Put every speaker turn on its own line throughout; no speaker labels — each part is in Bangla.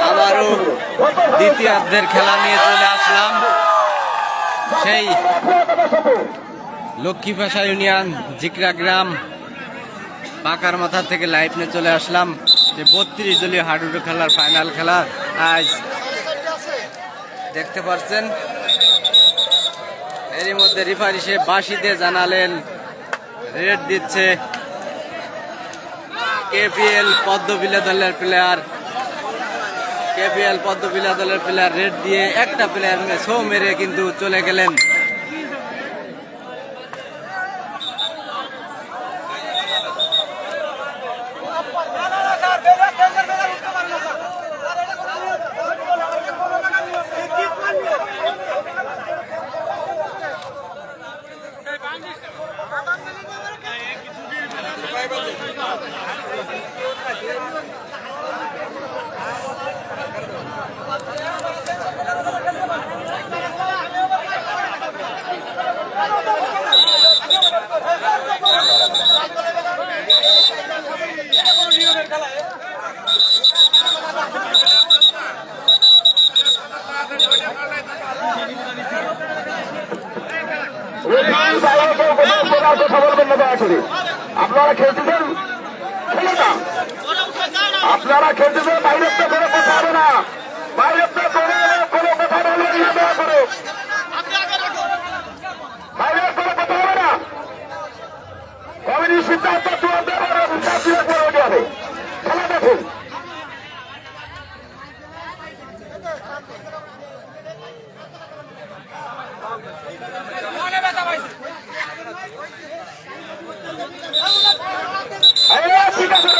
আবারও দ্বিতীয়ার্ধের খেলা নিয়ে চলে আসলাম সেই লক্ষ্মীপাশা ইউনিয়ন জিকরা গ্রাম পাকার মাথা থেকে লাইভ নিয়ে চলে আসলাম যে 32 দলীয় হাডুডু খেলার ফাইনাল খেলা আজ দেখতে পাচ্ছেন। এরই মধ্যে রেফারি সে বাঁশি দিয়ে জানালেন রেড দিচ্ছে কেপিএল পদ্মবিলা দলের প্লেয়ার। কেপিএল পদ্মবিলা দলের প্লেয়ার রেড দিয়ে একটা প্লেয়ার শো মেরে কিন্তু চলে গেলেন।
আপনারা খেলতেছেন, আপনারা খেলতেছেন, বাইরের তো কোনো কথা হবে না, বাইরের তো কোনো কথা বলবেন না, দয়া করে বাইরের কোনো কথা হবে না। কমিটি সিদ্ধান্ত চূড়ান্ত হবে, খেলা দেখুন। ঠিক আছে,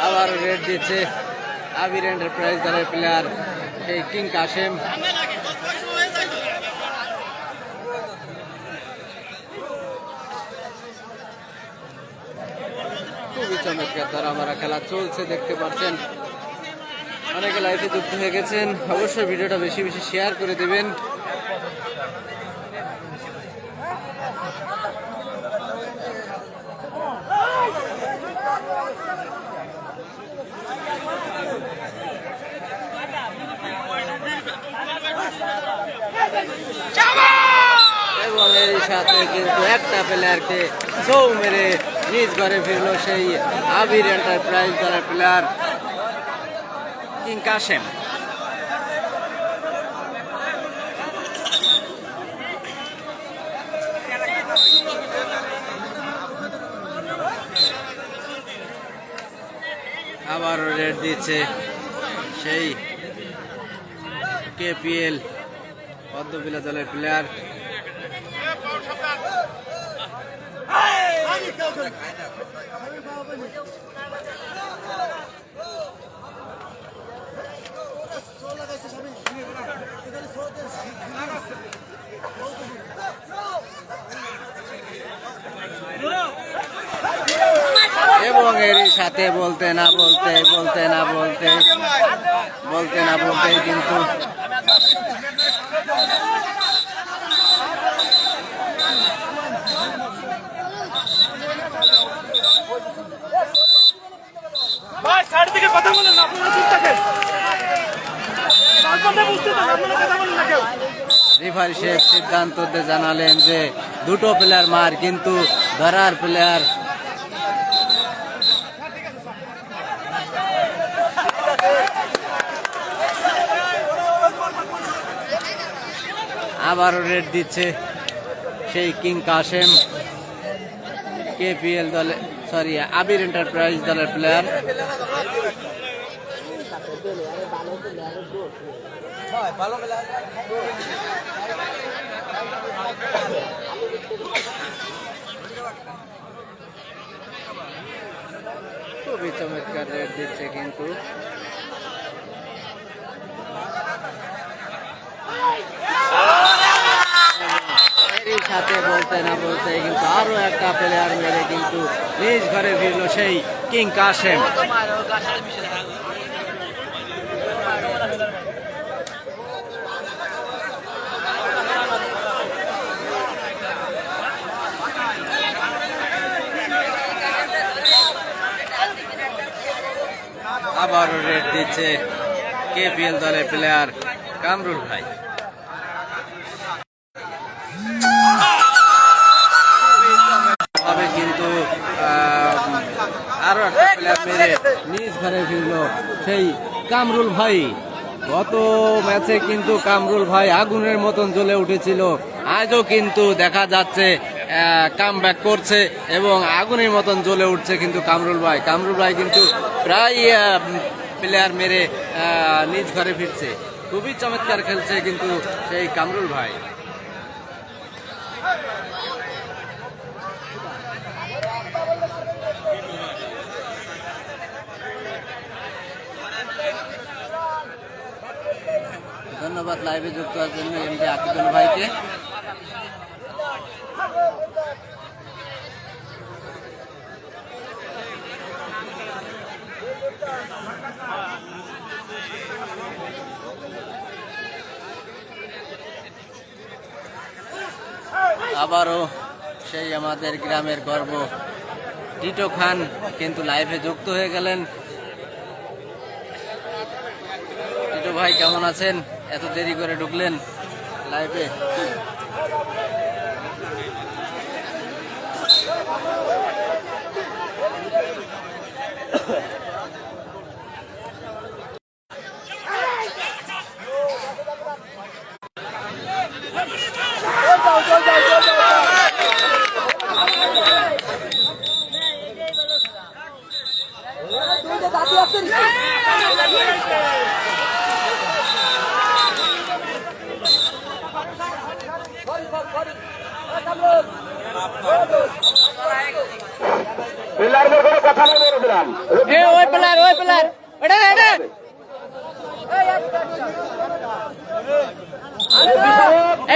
আবার রেড দিচ্ছে আবির এন্টারপ্রাইজ দলের প্লেয়ার সেই কিং কাশেম। খুবই চমৎকার তারা আমার খেলা চলছে দেখতে পাচ্ছেন। অনেকে লাইভে যুক্ত হয়ে গেছেন, অবশ্যই ভিডিওটা বেশি বেশি শেয়ার করে দেবেন। এবং এর সাথে কিন্তু একটা প্লেয়ারকে ছৌ মেরে নিজ ঘরে ফিরল সেই আবির এন্টারপ্রাইজ দলের প্লেয়ার কিং কাশেম। আবারও রেড দিচ্ছে সেই কেপিএল পদ্মবিলা দলের প্লেয়ার। এবং এরই সাথে বলতে না বলতেই কিন্তু রেফারি শেখ সিদ্ধান্ত জানালেন যে দুটো প্লেয়ার মার, কিন্তু ধরার প্লেয়ার আবারও রেড দিচ্ছে সেই কিং কাশেম কেপিএল দলে আবির এন্টারপ্রাইজ দলের প্লেয়ার। খুবই চমৎকার রেড দিচ্ছে কিন্তু সাথে বলতে না বলতে কিন্তু আরো একটা প্লেয়ার মেরে কিন্তু নিজ ঘরে ফিরল সেই কিং কাশেম। আবারও রেড দিচ্ছে কেপিএল দলের প্লেয়ার কামরুল ভাই। কিন্তু আরো একটা প্লেয়ার মেরে নিজ ঘরে ফিরল সেই কামরুল ভাই। গত ম্যাচে কিন্তু কামরুল ভাই আগুনের মতন জ্বলে উঠেছিল, আজও কিন্তু দেখা যাচ্ছে কামব্যাক করছে এবং আগুনের মতন জ্বলে উঠছে কিন্তু কামরুল ভাই কিন্তু প্রায় প্লেয়ার মেরে নিজ ঘরে ফিরছে। খুবই চমৎকার খেলছে কিন্তু সেই কামরুল ভাই। ধন্যবাদ লাইভে যুক্ত হওয়ার জন্য এমডি আকিদুল ভাইকে। আবারও সেই আমাদের গ্রামের গর্ব টিটো খান কিন্তু লাইভে যুক্ত হয়ে গেলেন। টিটো ভাই কেমন আছেন? এত দেরি করে ঢুকলেন লাইভে।
প্লেয়ারদের কোনো কথা নেই বলে দিলাম।
ওই প্লেয়ার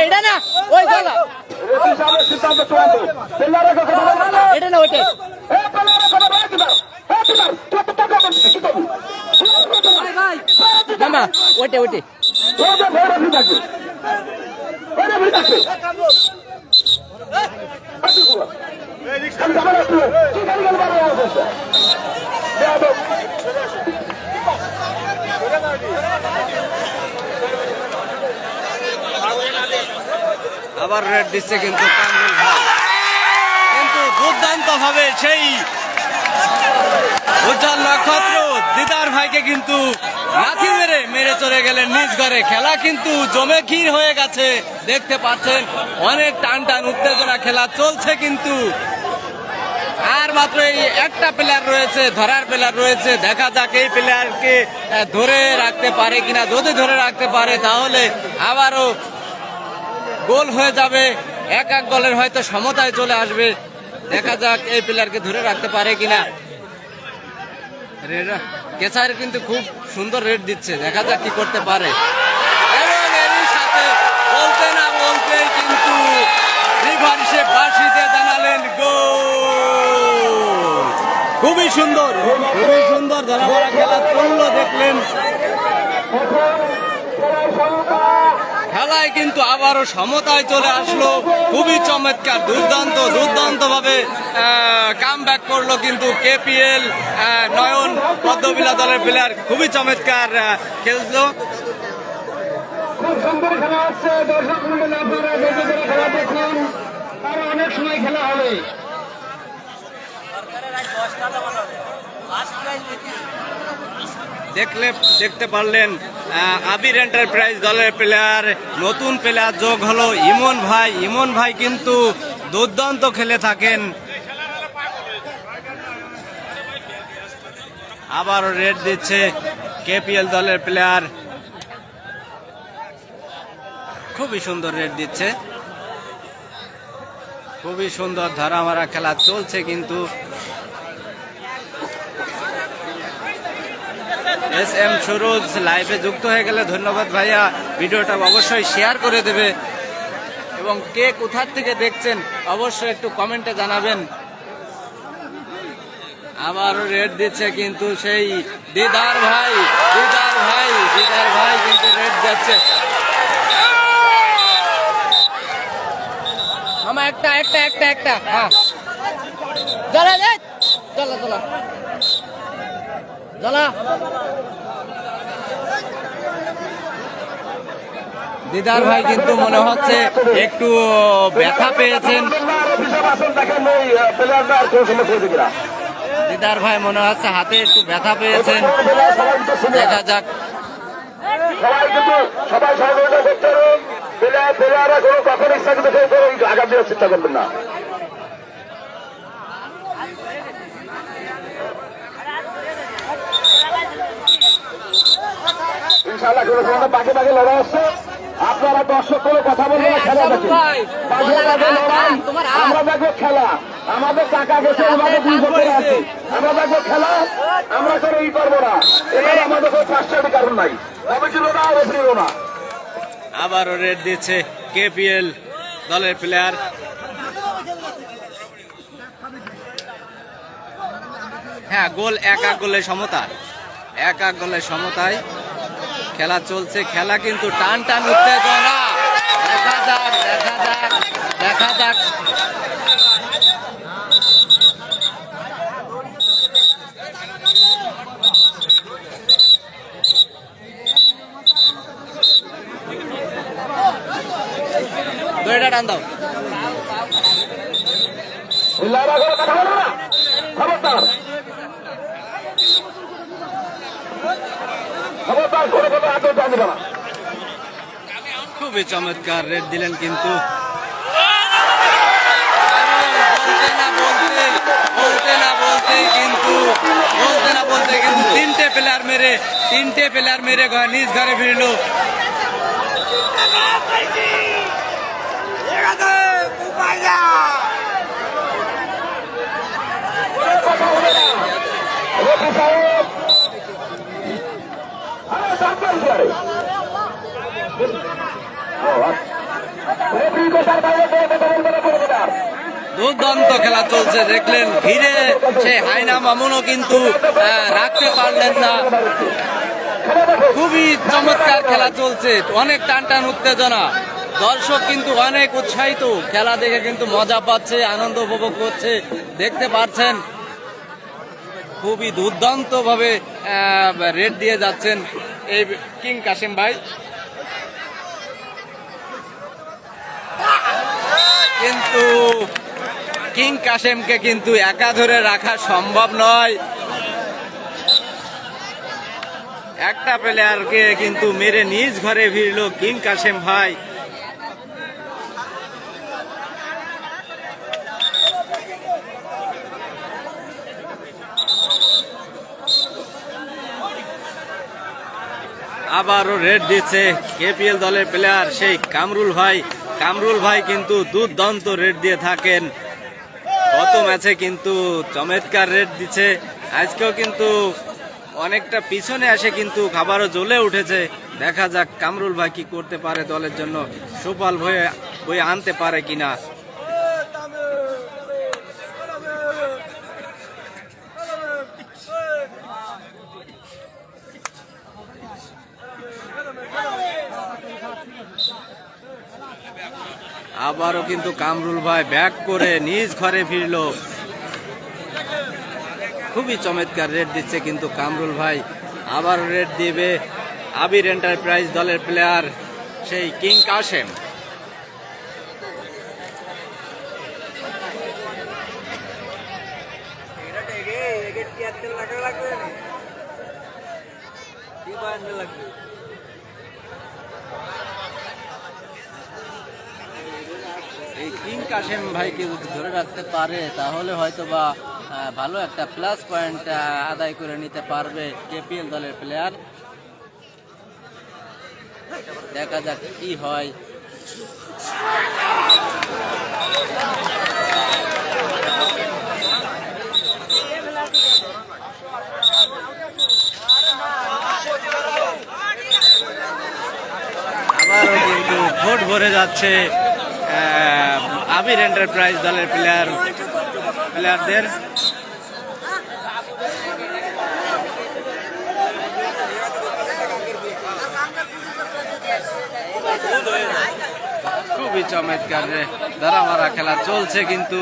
এটা না ওই দাদা
রেফারি সাহেবের সিদ্ধান্ত চূড়ান্ত। প্লেয়ারের কথা বলো।
এটা না ওইটা
প্লেয়ারের কথা বলে দিলাম। প্লেয়ার তুই তো টাকা বলছিস কি করবি?
মামা ওইটা
ওই যে রেফারি থাকবে। ওই রেফারি থাকবে।
আবার রেড দিচ্ছে কিন্তু কামরুল ভাই, কিন্তু দুর্দান্ত ভাবে সেই উজ্জ্বল নক্ষত্র দিদার ভাইকে কিন্তু লাথি মেরে চলে গেলেন নিজ ঘরে। খেলা কিন্তু জমে ক্ষীর হয়ে গেছে, দেখতে পাচ্ছেন অনেক টান উত্তেজনা খেলা চলছে কিন্তু আর মাত্র এই একটা প্লেয়ার রয়েছে, ধরার প্লেয়ার রয়েছে। দেখা যাক এই প্লেয়ারকে ধরে রাখতে পারে কিনা। যদি ধরে রাখতে পারে তাহলে আবারও গোল হয়ে যাবে, এক গোলের হয়তো সমতায় চলে আসবে। দেখা যাক এই প্লেয়ারকে ধরে রাখতে পারে কিনা। কেসার কিন্তু খুব সুন্দর রেড দিচ্ছে, দেখা যাক কি করতে পারে। এবং এরই সাথে বলতে না বলতে কিন্তু রিভার সে বাঁশিতে জানালেন গোল। খুবই সুন্দর ধরামারা খেলা চললো, দেখলেন খেলায় কিন্তু আবারও সমতায় চলে আসলো। খুবই চমৎকার দুর্দান্ত ভাবে কামব্যাক করলো কিন্তু কেপিএল নয়ন পদ্মবিলা দলের প্লেয়ার। খুবই চমৎকার খেললো।
খুব সুন্দর খেলা হচ্ছে, দর্শক মন্ডলী আপনারা বেশি করে খেলা দেখুন, আরো অনেক সময় খেলা হবে।
দেখতে পারলেন আবির এন্টারপ্রাইজ দলের প্লেয়ার, নতুন প্লেয়ার যোগ হলো ইমন ভাই কিন্তু দুর্দান্ত খেলে থাকেন। আবারও রেড দিচ্ছে কেপিএল দলের প্লেয়ার, খুবই সুন্দর রেড দিচ্ছে, খুবই সুন্দর ধরামারা খেলা চলছে কিন্তু। এস এম সুরজ লাইভে যুক্ত হয়ে গেলে ধন্যবাদ ভাইয়া, ভিডিওটা অবশ্যই শেয়ার করে দেবে এবং এবং কে কোথা থেকে দেখছেন অবশ্যই একটু কমেন্টে জানাবেন। আবারও রেড দিচ্ছে কিন্তু সেই দিদার ভাই কিন্তু রেড যাচ্ছে। আমার একটা হ্যাঁ জ্বালা দিদার ভাই কিন্তু মনে হচ্ছে একটু ব্যথা পেয়েছেন। দিদার ভাই মনে হচ্ছে হাতে একটু ব্যথা পেয়েছেন, দেখা যাক।
সবাই সহযোগিতা করতে হবে, প্লেয়াররা কোনো কখনো ইচ্ছাকৃত আঘাত দেওয়ার চেষ্টা করবেন না। ইনশাআল্লাহ কোনো সময় বাকি লড়াই আসছে, আপনারা দর্শক কোনো কথা বলবেন না, খেলা দেখুন। আমরা দেখবো খেলা, আমাদের টাকা গেছে, আমাদের 2 বছর আছে, আমরা দেখবো খেলা, আমরা কোনো করবো না। এখানে আমাদের কোনো পাঁচটা কারণ নাই, কমিটির না রেফারিরও না।
আবারও রেড দিচ্ছে কেপিএল দলের প্লেয়ার। হ্যাঁ, গোল এক গোলে সমতায় খেলা চলছে। খেলা কিন্তু টান উত্তেজনা, দেখা যাক। দড়িটা টান দাও। খুবই চমৎকার রেড দিলেন কিন্তু বলতে কিন্তু তিনটে প্লেয়ার মেরে নিজ ঘরে ফিরল। দুর্দান্ত খেলা চলছে, দেখলেন ঘিরে সেই হাইনা মামুনও কিন্তু রাখতে পারলেন না। খুবই চমৎকার খেলা চলছে, অনেক টান উত্তেজনা, দর্শক কিন্তু অনেক উৎসাহিত, খেলা দেখে কিন্তু মজা পাচ্ছে, আনন্দ উপভোগ করছে, দেখতে পাচ্ছেন। খুবই দুর্দান্ত ভাবে রেড দিয়ে যাচ্ছেন এই কিং কাসেম ভাই। কিন্তু কিং কাসেমকে কিন্তু একা ধরে রাখা সম্ভব নয়, একটা প্লেয়ারকে কিন্তু মেরে নিজ ঘরে ফিরল কিং কাসেম ভাই। আবারও রেড দিচ্ছে কেপিএল দলের প্লেয়ার সেই কামরুল ভাই কিন্তু দুর্দান্ত রেড দিয়ে থাকেন। গত ম্যাচে কিন্তু চমৎকার রেড দিচ্ছে, আজকেও কিন্তু অনেকটা পিছনে আসে কিন্তু খাবারও জ্বলে উঠেছে। দেখা যাক কামরুল ভাই কি করতে পারে, দলের জন্য সুফল বয়ে আনতে পারে কিনা। আবারও কিন্তু কামরুল ভাই ব্যাক করে নিজ ঘরে ফিরল। খুবই চমৎকার রেড দিচ্ছে কিন্তু কামরুল ভাই। আবার রেড দিবে আবির এন্টারপ্রাইজ দলের প্লেয়ার সেই কিং কাসেম। এই কিং কাসেম ভাইকে যদি ধরে রাখতে পারে তাহলে হয়তো বা ভালো একটা প্লাস পয়েন্ট আদায় করে নিতে পারবে কেপিএল দলের প্লেয়ার। দেখা যাক কি হয়। আবারও কিন্তু ভোট ভরে যাচ্ছে আবির এন্টারপ্রাইজ দলের প্লেয়ারদের। খুবই চমৎকার ধরামারা খেলা চলছে, কিন্তু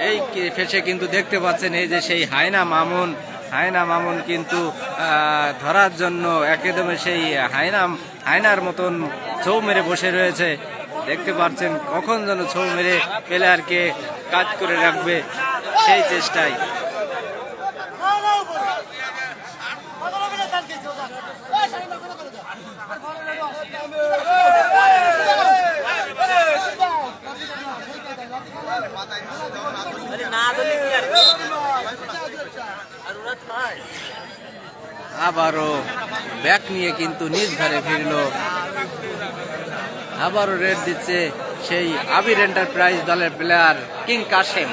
এই ফেসে কিন্তু দেখতে পাচ্ছেন এই যে সেই হায়না মামুন কিন্তু ধরার জন্য একদমই সেই হায়নার মতন ছৌ মেরে বসে রয়েছে। দেখতে পাচ্ছেন কখন যেন ছৌ মেরে প্লেয়ারকে কাজ করে রাখবে সেই চেষ্টায়। আবারও ব্যাক নিয়ে কিন্তু নিজ ঘরে ফিরল। আবারও রেড দিচ্ছে সেই আবির এন্টারপ্রাইজ দলের প্লেয়ার কিং কাশেম।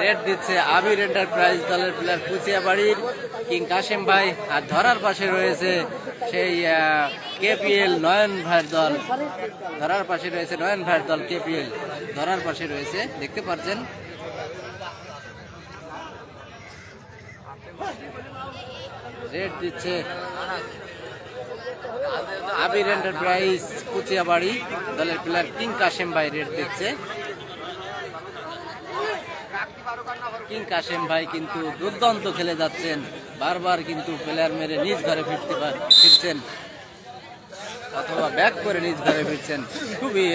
রেড দিচ্ছে আবির এন্টারপ্রাইজ দলের প্লেয়ার কুচিয়াবাড়ির কিং কাশেম ভাই, আর ধরার পাশে রয়েছে সেই কেপিএল নয়ন ভাইয়ের দল। ধরার পাশে রয়েছে নয়ন ভাইয়ের দল, কেপিএল ধরার পাশে রয়েছে, দেখতে পাচ্ছেন। রেড দিচ্ছে আবির এন্টারপ্রাইজ কুচিয়াবাড়ি দলের প্লেয়ার কিং কাশেম ভাই রেড দিচ্ছে। কিং কাশেম ভাই কিন্তু দুর্দান্ত খেলে যাচ্ছেন, বারবার কিন্তু প্লেয়ার মেরে নিজ ঘরে ফিরছেন অথবা ব্যাক করে নিজ ঘরে ফিরছেন। খুবই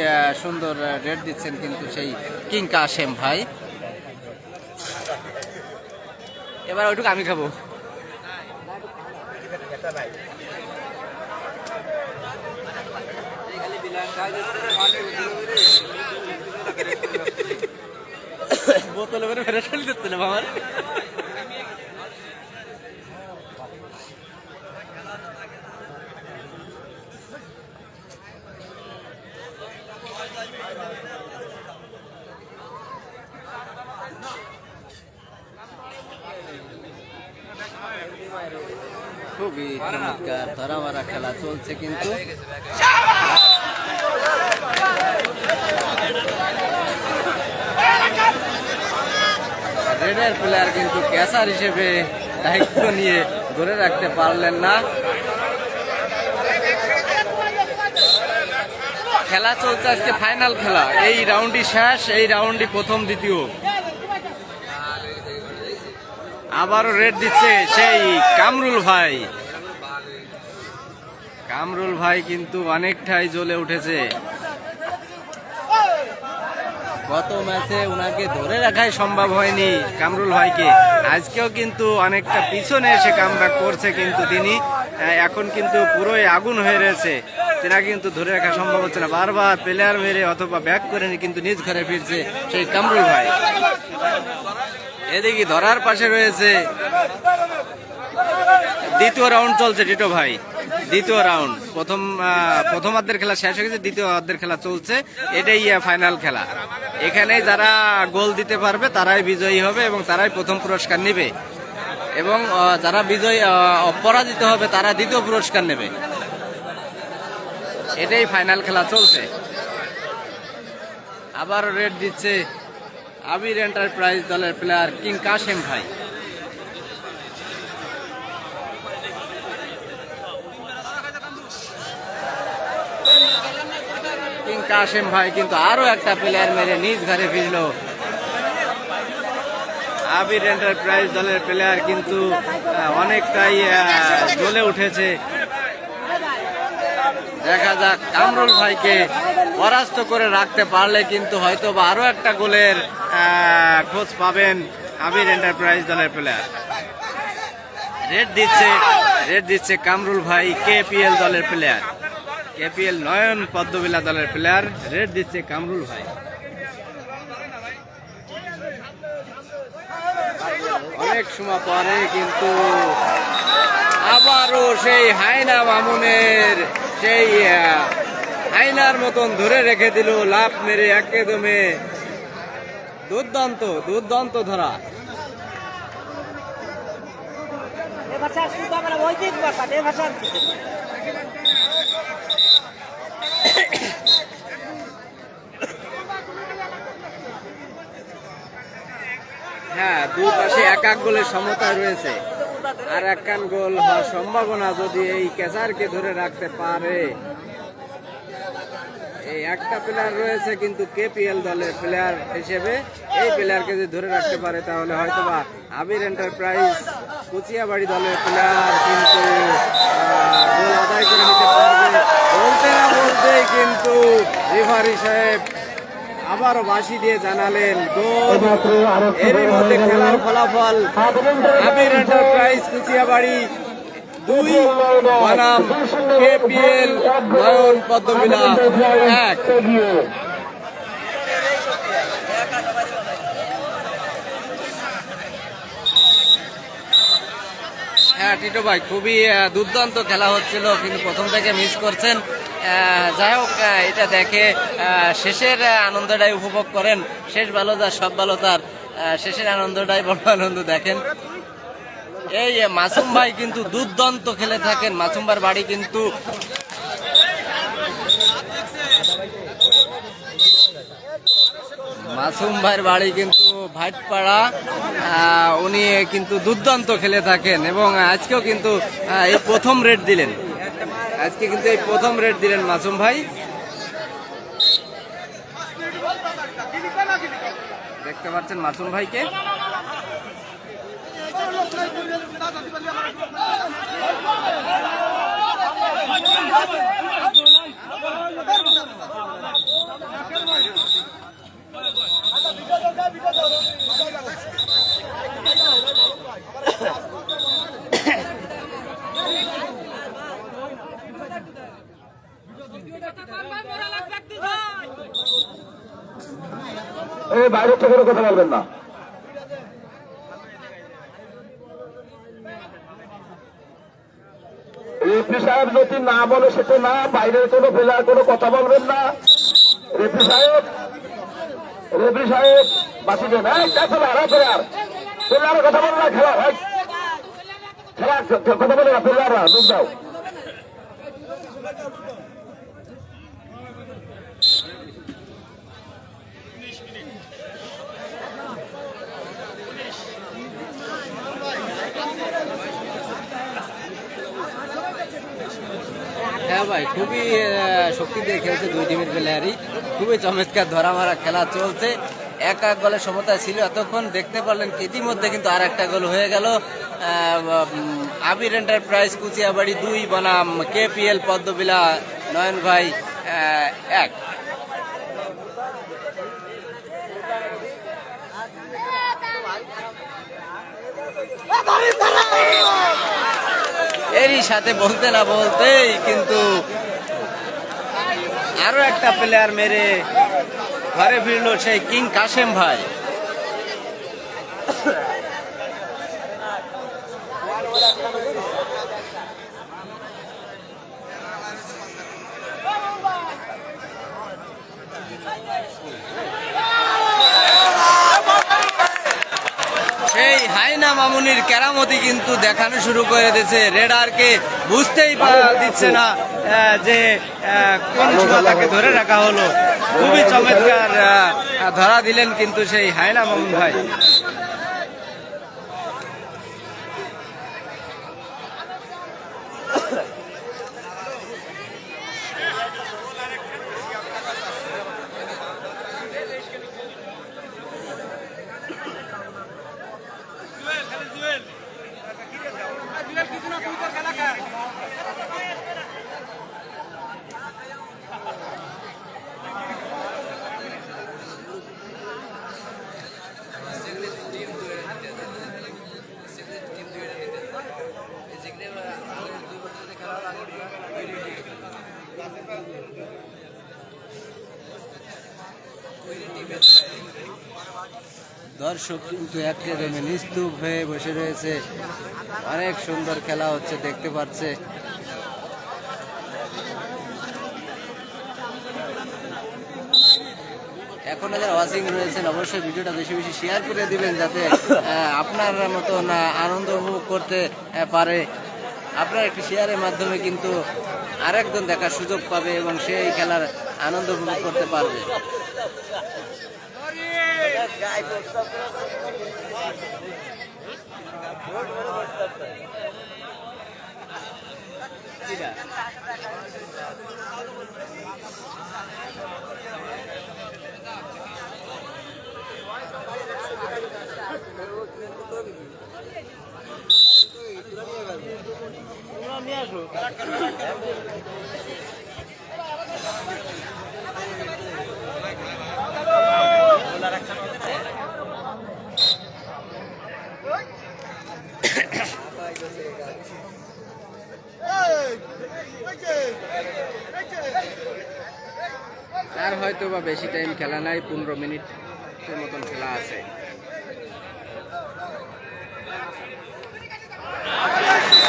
সুন্দর রেড দিচ্ছেন কিন্তু সেই কিং কাশেম ভাই। এবার ওইটুকু আমি খাবো। বোতলে করে ফেরে ফেলে দিচ্ছিল আমার। খুবই চমৎকার ধরামারা খেলা চলছে কিন্তু। রেডের প্লেয়ার কিন্তু ক্যাচার হিসেবে দায়িত্ব নিয়ে ধরে রাখতে পারলেন না। খেলা চলছে আজকে ফাইনাল খেলা, এই রাউন্ডই শেষ, এই রাউন্ডই প্রথম দ্বিতীয়। আবারও রেড দিচ্ছে সেই কামরুল ভাই কিন্তু অনেকটাই জ্বলে উঠেছে। গত ম্যাচে উনাকে ধরে রাখাই সম্ভব হয়নি কামরুল ভাইকে, আজকেও কিন্তু অনেকটা পিছনে এসে কামব্যাক করছে, কিন্তু তিনি এখন কিন্তু পুরোই আগুন হয়ে রয়েছে, তেনা কিন্তু ধরে রাখা সম্ভব হচ্ছে না। বারবার প্লেয়ার মেরে অথবা ব্যাক করে কিন্তু নিজ ঘরে ফিরছে সেই কামরুল ভাই। এদিকে ধরার পাশে রয়েছে দ্বিতীয় রাউন্ড চলছে টিটো ভাই। দ্বিতীয় রাউন্ড, প্রথমার্ধের খেলা শেষ হয়ে গেছে, দ্বিতীয় অর্ধের খেলা চলছে। এটাই ফাইনাল খেলা, এখানে যারা গোল দিতে পারবে তারাই বিজয়ী হবে এবং তারাই প্রথম পুরস্কার নেবে, এবং যারা পরাজিত হবে তারা দ্বিতীয় পুরস্কার নেবে। এটাই ফাইনাল খেলা চলছে। আবার রেড দিচ্ছে আবির এন্টারপ্রাইজ দলের প্লেয়ার কিং কাশেম ভাই। কিং কাশেম ভাই কিন্তু আরো একটা প্লেয়ার মেরে নিজ ঘরে ফিরল। আবির এন্টারপ্রাইজ দলের প্লেয়ার কিন্তু অনেকটাই জ্বলে উঠেছে। দেখা যাক কামরুল ভাইকে পরাস্ত করে রাখতে পারলে কিন্তু হয়তো বা আরো একটা গোলের খোঁজ পাবেন আবির এন্টারপ্রাইজ দলের প্লেয়ার। রেড দিচ্ছে কামরুল ভাই, কেপিএল দলের প্লেয়ার, কেপিএল নয়ন পদ্মবিলা দলের প্লেয়ার। রেড দিচ্ছে কামরুল ভাই। অনেক সময় পরে কিন্তু আবারও সেই হায়না মামুনের সেই আয়নার মতন ধরে রেখে দিল, লাফ মেরে একদমে দুর্দান্ত দুর্দান্ত ধরা। হ্যাঁ, দুই পাশে এক এক গোলের সমতা রয়েছে, আর একখান গোল হওয়ার সম্ভাবনা যদি এই ক্যাচারকে ধরে রাখতে পারে। এই একটা প্লেয়ার রয়েছে কিন্তু কেপিএল দলের প্লেয়ার হিসেবে, এই প্লেয়ারকে যদি ধরে রাখতে পারে তাহলে হয়তোবা আবির এন্টারপ্রাইজ কুচিয়াবাড়ি দলের প্লেয়ার কিন্তু গোল আদায় করে নিতে পারবে। বলতে না বলতেই কিন্তু রেফারি সাহেব আবারও বাঁশি দিয়ে জানালেন গোল। এরই মধ্যে খেলার ফলাফল আবির এন্টারপ্রাইজ কুচিয়াবাড়ি 2 বনাম কেপিএল নয়ন পদ্মবিলা 1। হ্যাঁ টিটো ভাই, খুবই দুর্দান্ত খেলা হচ্ছিল, কিন্তু প্রথম থেকে মিস করছেন। যাই হোক, এটা দেখে শেষের আনন্দটাই উপভোগ করেন। শেষ ভালো যার সব ভালো তার, শেষের আনন্দটাই বড় আনন্দ। দেখেন এই মাসুম ভাই কিন্তু দুর্দান্ত খেলে থাকেন। মাসুম ভাইয়ের বাড়ি কিন্তু ভাটপাড়া। উনি কিন্তু দুর্দান্ত খেলে থাকেন এবং আজকেও কিন্তু এই প্রথম রেড দিলেন। মাসুম ভাই। দেখতে পাচ্ছেন মাসুম ভাইকে।
এই বাইরে থেকে কথা বলবেন না। রেফরি সাহেব যদি না বলে সেটা না, বাইরের কোনো প্লেয়ার কোনো কথা বলবেন না। রেফরি সাহেব বাঁচি দেন। প্লেয়ারের কথা বলে না, খেলা ভাই, খেলা কথা বলে না প্লেয়াররা, দুধ দাও।
হ্যাঁ ভাই, খুবই শক্তি দিয়ে খেলছে দুই টিমের প্লেয়ারই। খুবই চমৎকার ধরা মারা খেলা চলছে। এক এক গোলের সমতা ছিল এতক্ষণ, দেখতে পারলেন ইতিমধ্যে কিন্তু আর একটা গোল হয়ে গেল। আবির এন্টারপ্রাইজ কুচিয়াবাড়ি 2 বনাম কেপিএল পদ্মবিলা নয়ন ভাই 1। এরই সাথে বলতে না বলতেই কিন্তু আরো একটা প্লেয়ার মেরে ঘরে ফিরল সেই কিং কাশেম ভাই। সেই হাইনা মামুনির কেরামতি কিন্তু দেখানো শুরু করে দিয়েছে। রেডারকে বুঝতেই দিচ্ছে না যে কোন সময় তাকে ধরে রাখা হলো। খুবই চমৎকার ধরা দিলেন কিন্তু সেই হাইনা মামুন ভাই। দর্শক কিন্তু একেবারে নিস্তুপ হয়ে বসে রয়েছে। অনেক সুন্দর খেলা হচ্ছে, দেখতে পাচ্ছে।
এখনো যারা ওয়াচিং রয়েছেন অবশ্যই ভিডিওটা বেশি বেশি শেয়ার করে দিবেন, যাতে আপনার মতন আনন্দ উপভোগ করতে পারে। আপনার একটি শেয়ারের মাধ্যমে কিন্তু আরেকজন দেখার সুযোগ পাবে এবং সেই খেলার আনন্দ উপভোগ করতে পারবে। আর হয়তো বা বেশি টাইম খেলা নাই, 15 মিনিটের মতন খেলা আছে।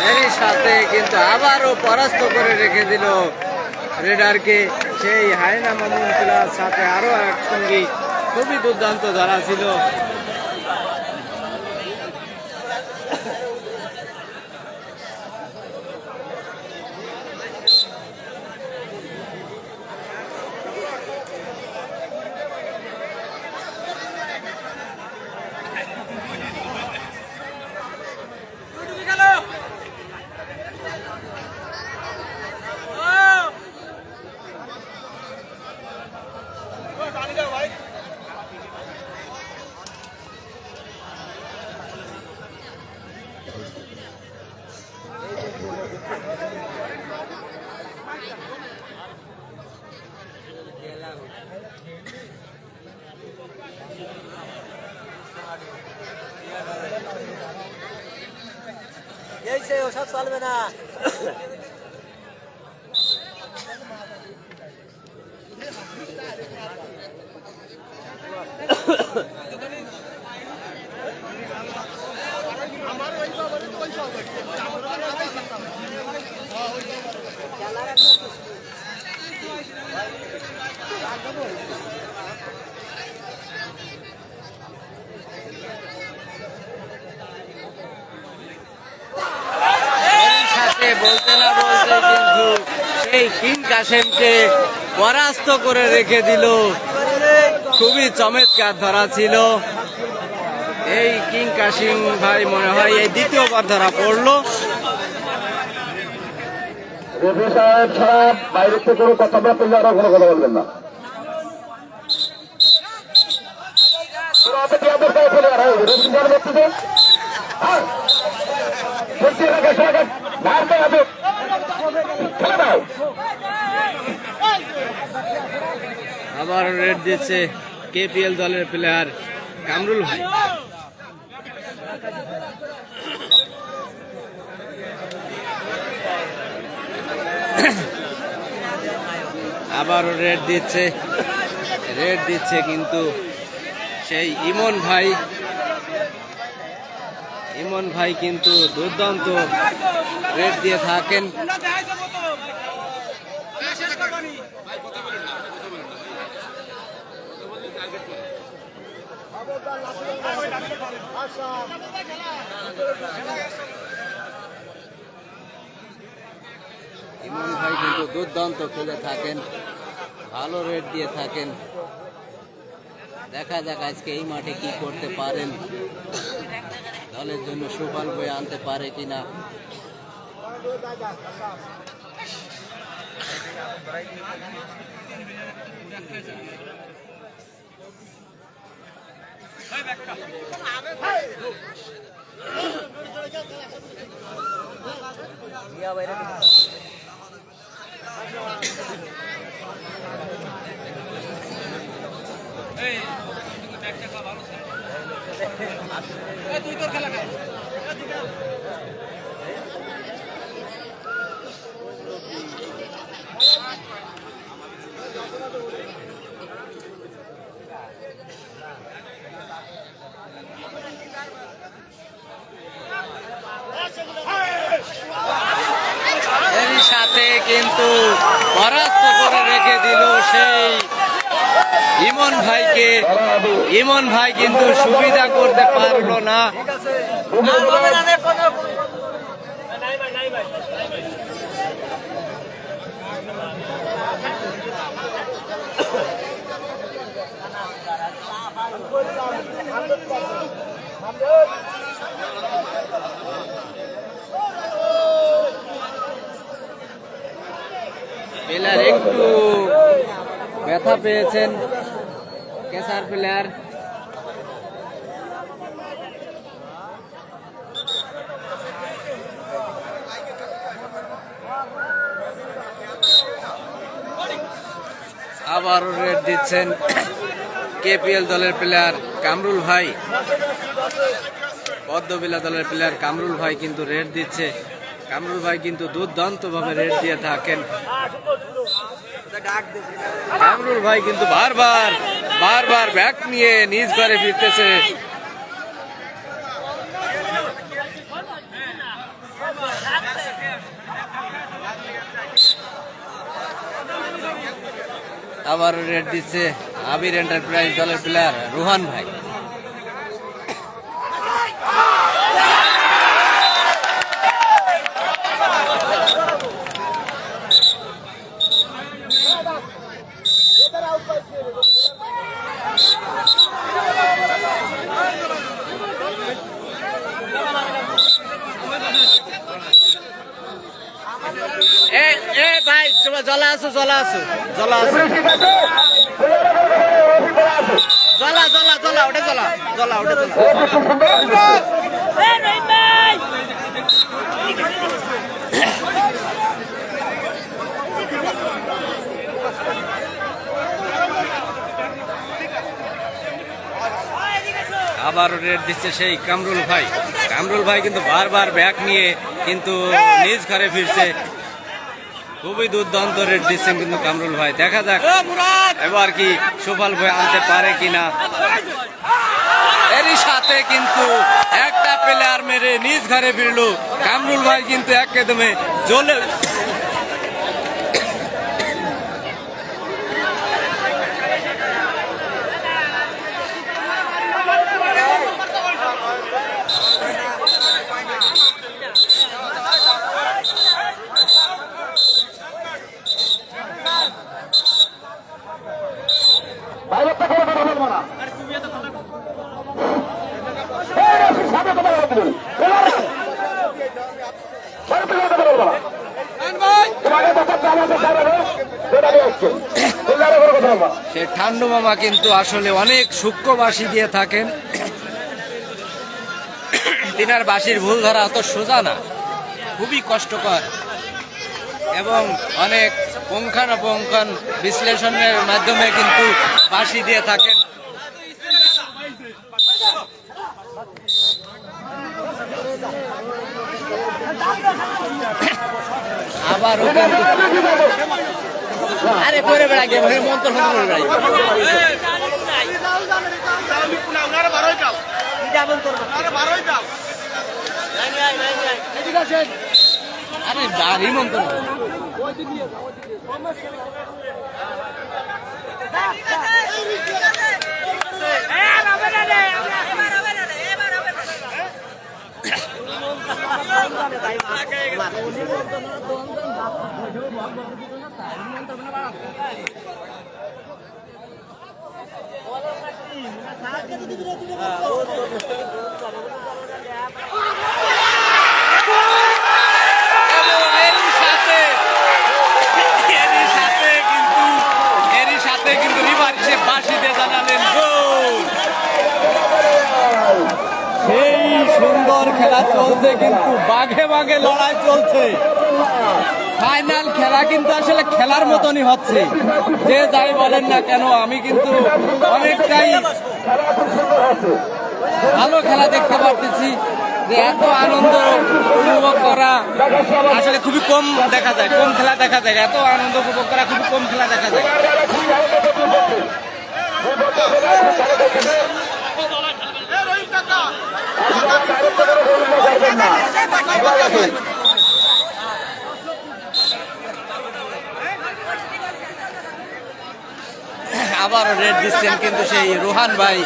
এরই সাথে কিন্তু আবারও পরাস্ত করে রেখে দিল রেডারকে সেই হায়না মামুন খেলার সাথে আরো এক সঙ্গী। খুবই দুর্দান্ত ধরা ছিল। ওসব চলবে না। বলতে না বলতে কিন্তু সেই কিং কাসেমকে পরাস্ত করে রেখে দিল। খুবই চমৎকার ধরা ছিল। এই কিং কাসিম ভাই মনে হয় এই দ্বিতীয়বার ধরা পড়লো।
রেফারি সাহেব ছাড়া বাইরে থেকে কোনো কথা বললে আর কোনো কথা বলবেন না।
আবার রেড দিচ্ছে কেপিএল দলের প্লেয়ার কামরুল ভাই। আবারও রেড দিচ্ছে কিন্তু সেই ইমন ভাই কিন্তু দুর্দান্ত রেড দিয়ে থাকেন। ইমন ভাই কিন্তু দুর্দান্ত খেলে থাকেন, ভালো রেড দিয়ে থাকেন। দেখা যাক আজকে এই মাঠে কি করতে পারেন, দলের জন্য সুফল বয়ে আনতে পারে কিনা। এরই সাথে কিন্তু পরাস্ত করে রেখে দিল সেই
ইমন ভাই কিন্তু সুবিধা করতে পারলো না। প্লেয়ার একটু ব্যথা পেয়েছেন, কেসার প্লেয়ার। আবারও রেড দিচ্ছেন কেপিএল দলের প্লেয়ার কামরুল ভাই। পদ্মবিলা দলের প্লেয়ার কামরুল ভাই কিন্তু রেড দিচ্ছে। কামরুল ভাই কিন্তু দুর্দান্ত ভাবে রেড দিয়ে থাকেন। কামরুল ভাই কিন্তু বারবার ব্যাক নিয়ে নিজ ঘরে ফিরতেছে। আবার রেড দিচ্ছে আবির এন্টারপ্রাইজ দলের প্লেয়ার রোহান ভাই। ভাই জলা আছো জলা আছো জলা আছো জলা জলা জলা ওটা জলা জলা ওটা জলা। আবারও রেড দিচ্ছে সেই কামরুল ভাই। কামরুল ভাই কিন্তু বারবার ব্যাক নিয়ে কিন্তু নিজ ঘরে ফিরছে। খুবই দুর্দান্ত রেড দিচ্ছেন কিন্তু কামরুল ভাই। দেখা যাক এবার কি সুফল ভাই আনতে পারে কিনা। এরই সাথে কিন্তু একটা প্লেয়ার মেরে নিজ ঘরে ফিরলো কামরুল ভাই কিন্তু একদমে জ্বলে। সে ঠান্ডু মামা কিন্তু আসলে অনেক সূক্ষ্ম বাঁশি দিয়ে থাকেন। তিনার বাঁশির ভুল ধরা অত সোজা না, খুবই কষ্টকর এবং অনেক পুঙ্খানুপুঙ্খান বিশ্লেষণের মাধ্যমে কিন্তু বাঁশি দিয়ে থাকেন। আবারও কিন্তু আরে করে বেড়া গিয়ে মন্ত্র করে বেড়াই আরে দাঁড়ি মন্ত্র কিন্তু রিভার্সে বাঁশিতে জানালেন গোল। সেই সুন্দর খেলা চলছে কিন্তু বাঘে বাঘে লড়াই চলছে। ফাইনাল খেলা কিন্তু আসলে খেলার মতনই হচ্ছে। যে যাই বলেন না কেন আমি কিন্তু অনেকটাই ভালো খেলা দেখতে পারতেছি। যে এত আনন্দ উপভোগ করা আসলে খুবই কম দেখা যায়, কম খেলা দেখা যায়। এত আনন্দ উপভোগ করা খুবই কম খেলা দেখা যায়।
আবারও রেড দিচ্ছেন কিন্তু সেই রোহান ভাই।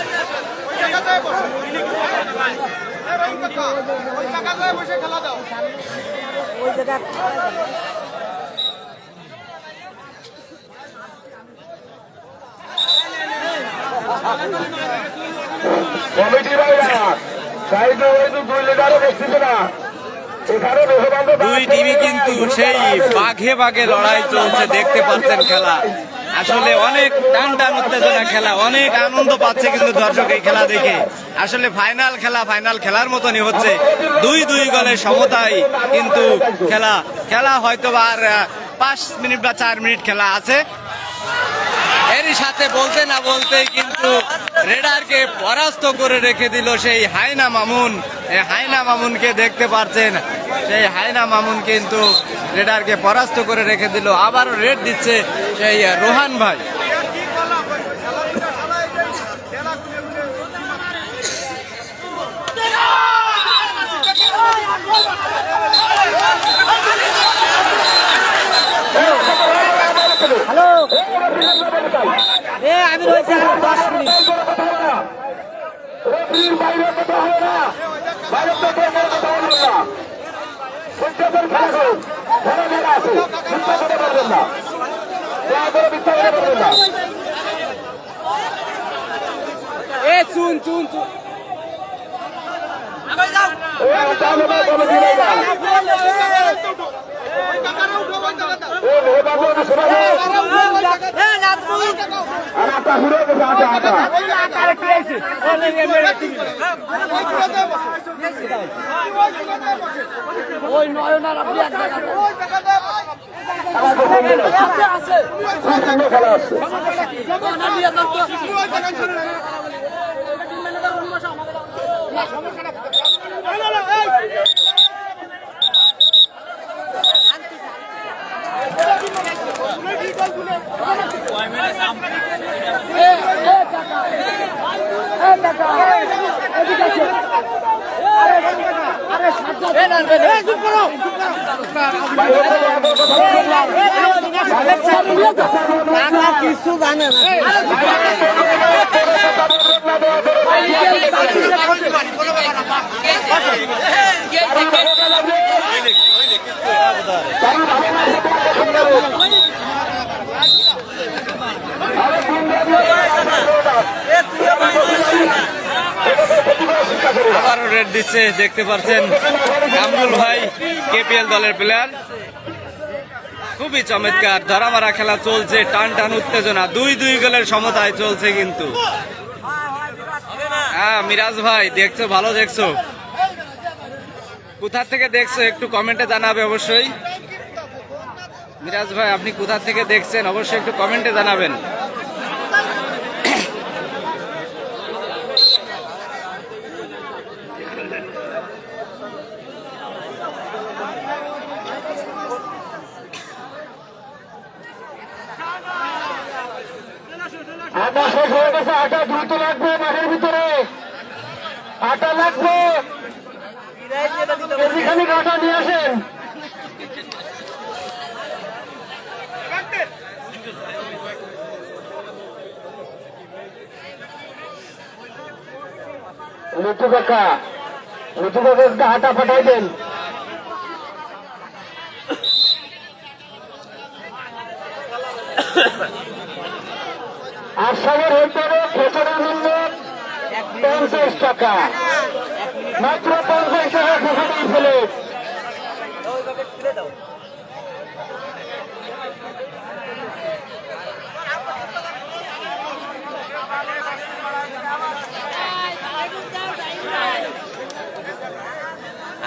কমিটি ভাইরা সাইডে হয়তো 2 লিটারও দেখতেছে না, এখানে
দুই টিমই কিন্তু সেই বাঘে বাঘে লড়াই চলছে, দেখতে পাচ্ছেন খেলা। আসলে অনেক টান টান উত্তেজনা খেলা, অনেক আনন্দ পাচ্ছে কিন্তু দর্শক এই খেলা দেখে। আসলে ফাইনাল খেলার মতনই হচ্ছে, 2-2 গোলের সমতায় কিন্তু খেলা হয়তো আর 5 মিনিট বা 4 মিনিট খেলা আছে। এরই সাথে বলতে না বলতেই কিন্তু রেডারকে পরাস্ত করে রেখে দিল সেই হায়না মামুন। এই হায়না মামুনকে দেখতে পাচ্ছেন, সেই হায়না মামুন কিন্তু রেডারকে পরাস্ত করে রেখে দিল। আবারও রেড দিচ্ছে সেই রোহান ভাই।
হ্যালো আমি রয়েছি 10 মিনিট।
বাইরে কথা হবে না, বাইরে তো কথা হবে না, ফুটবল খেলা করুন, খেলা আছে, মিথ্যা কথা বলবেন না, দয়া করে মিথ্যা কথা বলবেন না।
চুন ওই নয়নার আপনি এক জায়গা আছে
খেলা আছে।
কিছু জানে না
আবারও রেড দিচ্ছে, দেখতে পাচ্ছেন কামরুল ভাই কেপিএল দলের প্লেয়ার। খুবই চমৎকার ধরামারা খেলা চলছে, টান টান উত্তেজনা, 2-2 গোলের সমতায় চলছে কিন্তু। হ্যাঁ মিরাজ ভাই দেখছো, ভালো দেখছো, কোথা থেকে দেখছো একটু কমেন্টে জানাবে অবশ্যই। মিরাজ ভাই আপনি কোথা থেকে দেখছেন অবশ্যই একটু কমেন্টে জানাবেন।
আটা শেষ হয়ে গেছে, আটা দ্রুত লাগবে মাঠের ভিতরে, আটা লাগবে, এখানে আটা নিয়ে আসেন। লিটু কাকাকে আটা পাঠাই দেন। আসামের হইতে খেসারের মূল্য 50 টাকা, মাত্র 50 টাকা খেসারি ফেলে।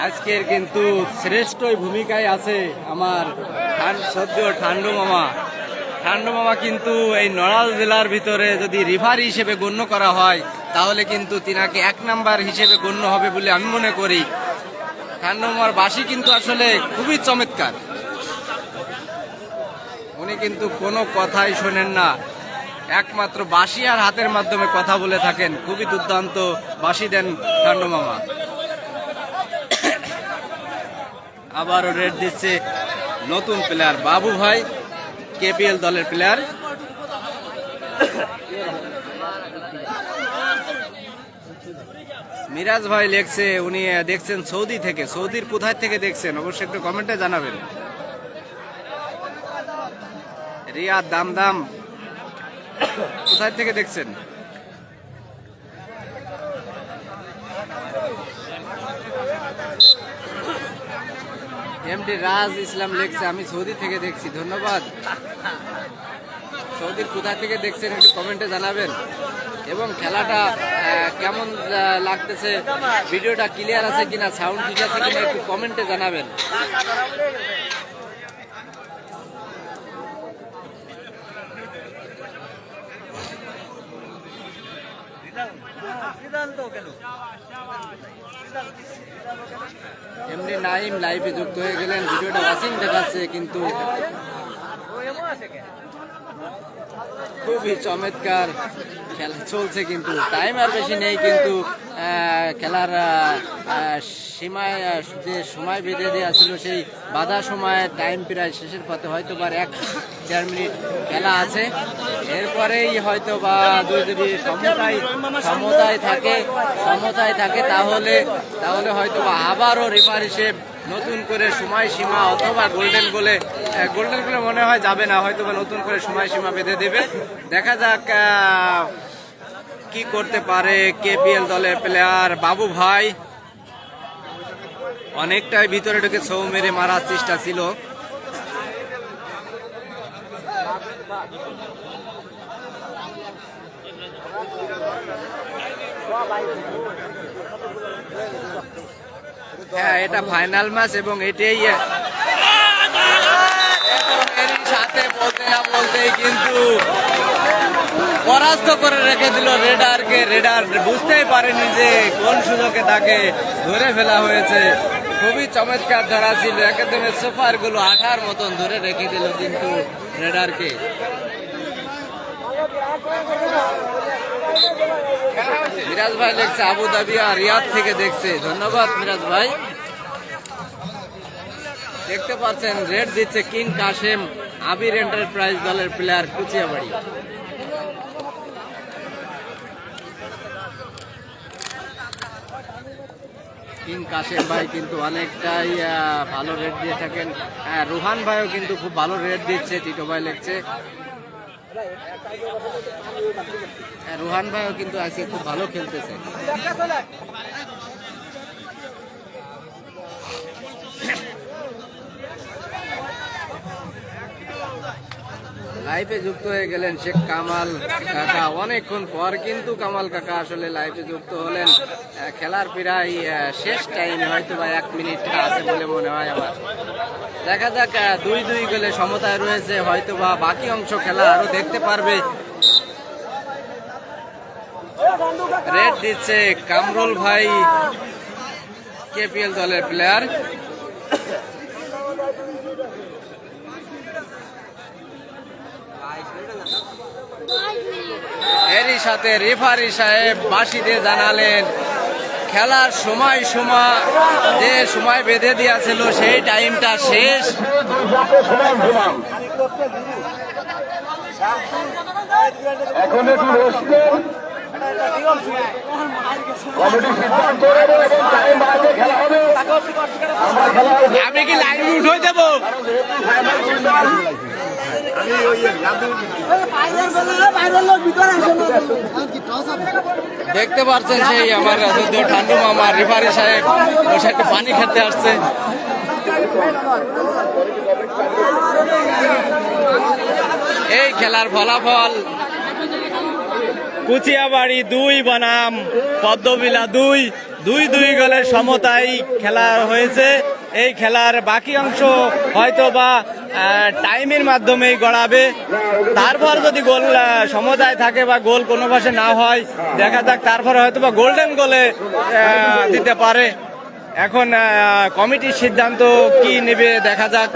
আজকের কিন্তু শ্রেষ্ঠ ভূমিকায় আছে আমার সদ্য ঠান্ডু মামা কিন্তু এই নড়াইল জেলার ভিতরে যদি রিফারি হিসেবে গণ্য করা হয় তাহলে কিন্তু তিনাকে 1 নাম্বার হিসেবে গণ্য হবে বলে আমি মনে করি। ঠান্ডু মামার বাঁশি কিন্তু আসলে খুবই চমৎকার, উনি কিন্তু কোনো কথাই শোনেন না, একমাত্র বাঁশি আর হাতের মাধ্যমে কথা বলে থাকেন। খুবই দুর্দান্ত বাঁশি দেন ঠান্ডু মামা। আবারও রেড দিচ্ছে নতুন প্লেয়ার বাবু ভাই, কেপিএল দলের প্লেয়ার।
মিরাজ ভাই লেখছে উনি দেখছেন সৌদি থেকে। সৌদির কোথায় থেকে দেখছেন অবশ্যই একটু কমেন্টে জানাবেন। রিয়াদ দামদাম কোথায় থেকে দেখছেন? এমডি রাজ ইসলাম লেখছে আমি সৌদি থেকে দেখছি। ধন্যবাদ। সৌদির কোথা থেকে দেখছেন একটু কমেন্টে জানাবেন। এবং খেলাটা কেমন লাগতেছে, ভিডিওটা ক্লিয়ার আছে কিনা, সাউন্ড ঠিক আছে কিনা একটু কমেন্টে জানাবেন। এমনি নাইম লাইভে যুক্ত হয়ে গেলেন, ভিডিওটা ওয়াচিং দেখাচ্ছে কিন্তু খুবই চমৎকার খেলা চলছে, কিন্তু টাইম আর বেশি নেই, কিন্তু খেলার সীমায় যে সময় বেঁধে দেওয়া ছিল সেই বাধা সময়ে টাইম প্রায় শেষের পথে, হয়তো বা 1-4 মিনিট খেলা আছে। এরপরেই হয়তো বা যদি সমতায় থাকে তাহলে হয়তো বা আবারও রেফার হিসেব নতুন করে সময়সীমা অথবা গোল্ডেন গোলে মনে হয় যাবে না, হয়তো বা নতুন করে সময়সীমা বেঁধে দেবে। দেখা যাক কি করতে পারে কেপিএল দলের প্লেয়ার বাবু ভাই। অনেকটাই ভিতরে ঢুকে ছৌ মেরে মারার চেষ্টা ছিল। হ্যাঁ, এটা ফাইনাল ম্যাচ এবং এটাই সাথে বলতে না বলতেই কিন্তু পরাস্ত করে রেখে দিল রেডারকে। রেডার বুঝতেই পারেনি যে কোন সুযোগে তাকে ধরে ফেলা হয়েছে। খুবই চমৎকার ধরা ছিল, একদমই সুপার গুলো আঠার মতন ধরে রেখে দিল কিন্তু রেডারকে। মিরাজ ভাই দেখছে আবুধাবি আর রিয়াদ থেকে দেখছে। ধন্যবাদ মিরাজ ভাই। দেখতে পাচ্ছেন রেড দিচ্ছে কিং কাশেম, আবির এন্টারপ্রাইজ দলের প্লেয়ার কুচিয়াবাড়ি। কিং কাশেম ভাই কিন্তু অনেকটাই ভালো রেট দিয়ে থাকেন। রোহান ভাইও কিন্তু খুব ভালো রেট দিচ্ছে, টিটো ভাই লিখছে। রোহান ভাইও কিন্তু আজকে খুব ভালো খেলতেছে। লাইভে যুক্ত হয়ে গেলেন শেখ কামাল কাকা অনেকক্ষণ পর, কিন্তু কামাল কাকা আসলে লাইভে যুক্ত হলেন খেলার প্রায় শেষ টাইমে, হয়তো বা 1 মিনিট আছে বলে মনে হয় আমার। দেখা যাক 2-2 গোলে সমতায় রয়েছে, হয়তো বা বাকি অংশ খেলা আরো দেখতে পারবে। রেড দিচ্ছে কামরুল ভাই, কেপিএল দলের প্লেয়ার। এরই সাথে রেফারি সাহেব বাঁশি দিয়ে জানালেন খেলার সময় যে সময় বেঁধে দিয়েছিল সেই টাইমটা শেষ।
এখন একটু রেস্ট নেন। কমিটি সিদ্ধান্ত নেবে এবং টাইম বাড়লে খেলা হবে। আমার খেলা হবে।
আমি কি লাইভ উঠে দেবো?
দেখতে পাচ্ছেন সেই আমার ঠান্ডু মামা রেফারি সাহেব বসে একটু পানি খেতে আসছে। এই খেলার ফলাফল
কুচিয়াবাড়ি 2 বনাম পদ্মবিলা 2 গোলের সমতায় খেলা হয়েছে। এই খেলার বাকি অংশ হয়তো বা টাইমের মাধ্যমেই গড়াবে। তারপর যদি গোল সমতায় থাকে বা গোল কোনো পাশে না হয়, দেখা যাক তারপরে হয়তো বা গোল্ডেন গোলে দিতে পারে। এখন কমিটির সিদ্ধান্ত কি নেবে দেখা যাক।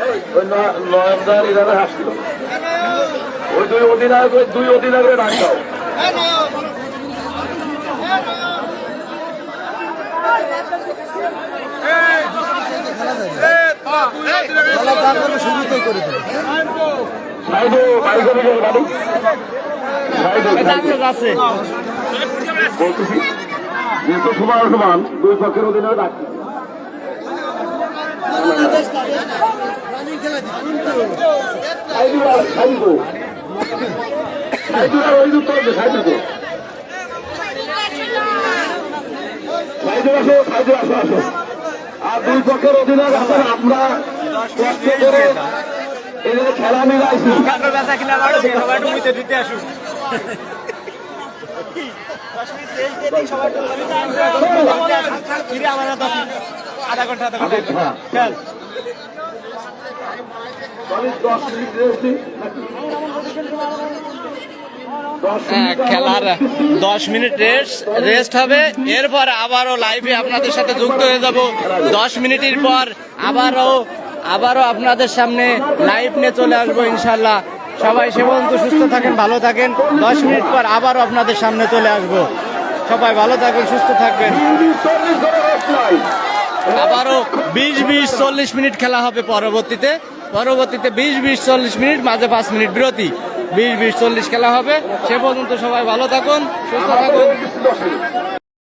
ওই দুই অধিনায়কের নাম দাও। যেহেতু সমান সমান দুই পক্ষের অধীনে রাখছি আর দুই পক্ষের অধীনে আছেন আমরা কষ্ট করে এদের খেলা মিলাইছি
খেলার 10 মিনিট রেস্ট হবে, এরপর আবারও লাইভে আপনাদের সাথে যুক্ত হয়ে যাব। 10 মিনিটের পর আবারও আপনাদের সামনে লাইভ নিয়ে চলে আসবো ইনশাল্লাহ। সবাই সে পর্যন্ত সুস্থ থাকেন, ভালো থাকেন। 10 মিনিট পর আবারও আপনাদের সামনে চলে আসবো। সবাই ভালো থাকবেন, সুস্থ থাকবেন। আবারও 20-20-40 মিনিট খেলা হবে পরবর্তীতে 20-20-40 মিনিট, মাঝে 5 মিনিট বিরতি। 20-20-40 খেলা হবে। সে পর্যন্ত সবাই ভালো থাকুন, সুস্থ থাকুন।